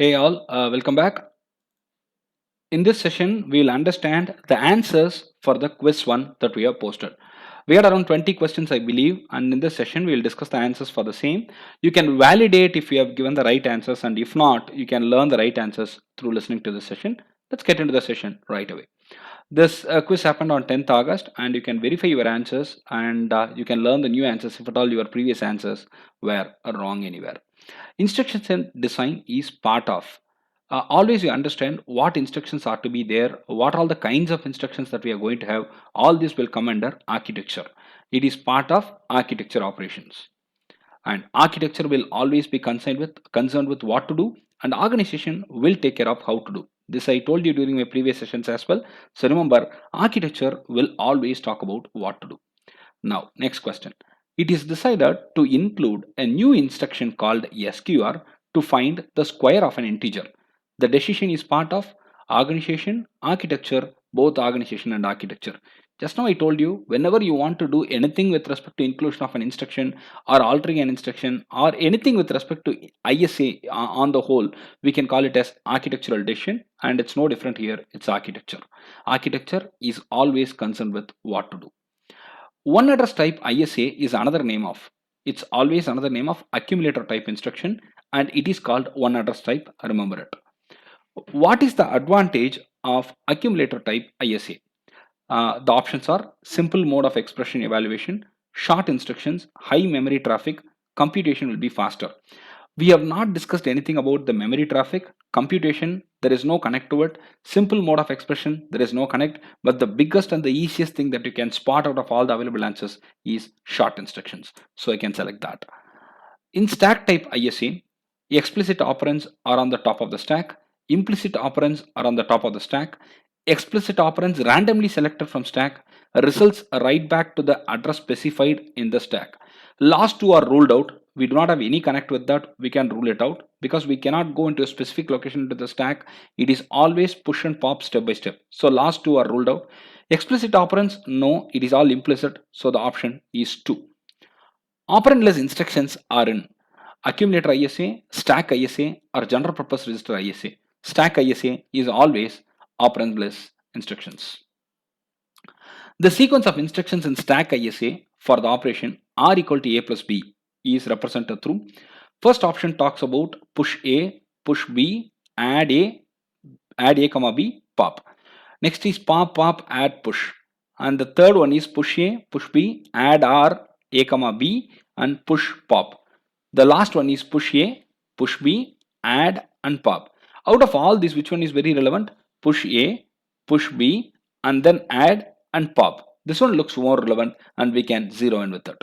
Hey all, welcome back. In this session, we will understand the answers for the quiz 1 that we have posted. We had around 20 questions, I believe, and in this session, we will discuss the answers for the same. You can validate if you have given the right answers, and if not, you can learn the right answers through listening to this session. Let's get into the session right away. This quiz happened on 10th August, and you can verify your answers and you can learn the new answers if at all your previous answers were wrong anywhere. Instructions and design is part of. Always you understand what instructions are to be there, what all the kinds of instructions that we are going to have. All this will come under architecture. It is part of architecture operations. And architecture will always be concerned with what to do, and organization will take care of how to do. This I told you during my previous sessions as well. So remember, architecture will always talk about what to do. Now, next question. It is decided to include a new instruction called SQR to find the square of an integer. The decision is part of organization, architecture, both organization and architecture. Just now I told you, whenever you want to do anything with respect to inclusion of an instruction or altering an instruction or anything with respect to ISA on the whole, we can call it as architectural decision, and it's no different here, it's architecture. Architecture is always concerned with what to do. One address type ISA is another name of, it's always another name of accumulator type instruction, and it is called one address type, remember it. What is the advantage of accumulator type ISA? The options are simple mode of expression evaluation, short instructions, high memory traffic, computation will be faster. We have not discussed anything about the memory traffic, computation, there is no connect to it, simple mode of expression, there is no connect, but the biggest and the easiest thing that you can spot out of all the available answers is short instructions. So I can select that. In stack type ISA, explicit operands are on the top of the stack, implicit operands are on the top of the stack, explicit operands randomly selected from stack results right back to the address specified in the stack. Last two are ruled out. We do not have any connect with that. We can rule it out because we cannot go into a specific location into the stack. It is always push and pop step by step. So last two are ruled out. Explicit operands, no, it is all implicit. So the option is 2. Operandless instructions are in accumulator ISA, stack ISA, or general purpose register ISA. Stack ISA is always operandless instructions. The sequence of instructions in stack ISA for the operation R equal to A plus B is represented through. First option talks about push A, push B, add A comma B, pop. Next is pop, pop, add, push. And the third one is push A, push B, add R, A comma B, and push, pop. The last one is push A, push B, add, and pop. Out of all these, which one is very relevant? Push A, push B, and then add and pop. This one looks more relevant, and we can zero in with it.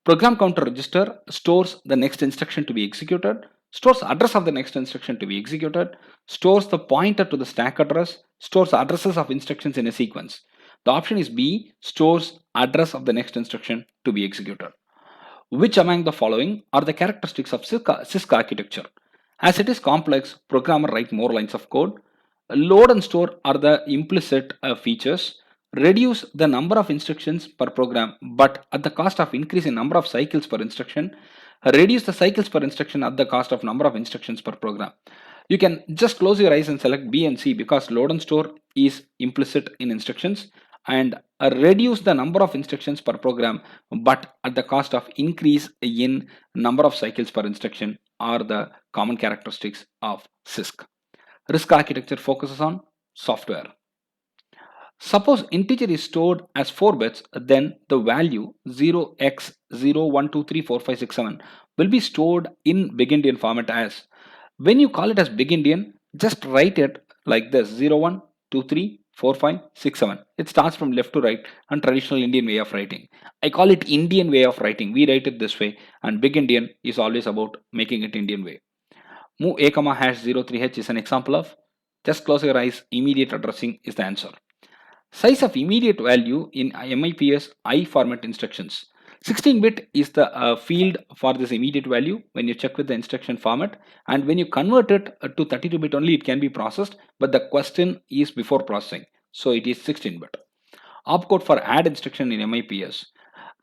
Program counter register stores the next instruction to be executed, stores address of the next instruction to be executed, stores the pointer to the stack address, stores addresses of instructions in a sequence. The option is B, stores address of the next instruction to be executed. Which among the following are the characteristics of CISC architecture? As it is complex, programmer write more lines of code. Load and store are the implicit features. Reduce the number of instructions per program, but at the cost of increase in number of cycles per instruction. Reduce the cycles per instruction at the cost of number of instructions per program. You can just close your eyes and select B and C because load and store is implicit in instructions, and reduce the number of instructions per program, but at the cost of increase in number of cycles per instruction are the common characteristics of CISC. RISC architecture focuses on software. Suppose integer is stored as 4 bits, then the value 0x01234567 will be stored in big Endian format as. When you call it as big Endian, just write it like this: 01234567. It starts from left to right, and traditional Indian way of writing. I call it Indian way of writing. We write it this way, and big Endian is always about making it Indian way. Move a comma hash 03h is an example of. Just close your eyes. Immediate addressing is the answer. Size of immediate value in MIPS I format instructions. 16-bit is the field for this immediate value when you check with the instruction format, and when you convert it to 32-bit only it can be processed, but the question is before processing, so it is 16-bit. Opcode for add instruction in MIPS.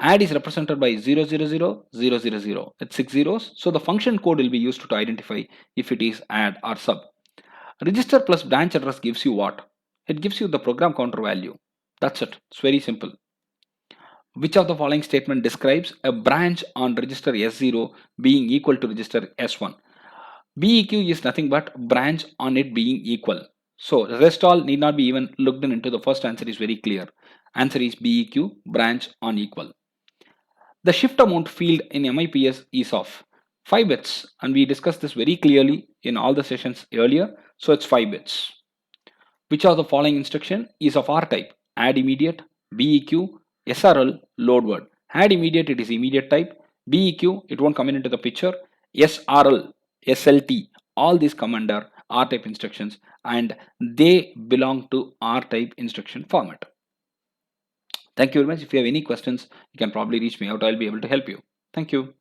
Add is represented by 0, 0, 0, 0, 0, 0. It's 6 zeros. So the function code will be used to identify if it is add or sub. Register plus branch address gives you what? It gives you the program counter value. That's it. It's very simple. Which of the following statement describes a branch on register S0 being equal to register S1? BEQ is nothing but branch on it being equal. So rest all need not be even looked into. The first answer is very clear. Answer is BEQ, branch on equal. The shift amount field in MIPS is of 5 bits, and we discussed this very clearly in all the sessions earlier. So it's 5 bits. Which of the following instruction is of R type? Add immediate, BEQ, SRL, load word. Add immediate, it is immediate type. BEQ, it won't come into the picture. SRL, SLT, all these come under R type instructions and they belong to R type instruction format. Thank you very much. If you have any questions, you can probably reach me out. I'll be able to help you. Thank you.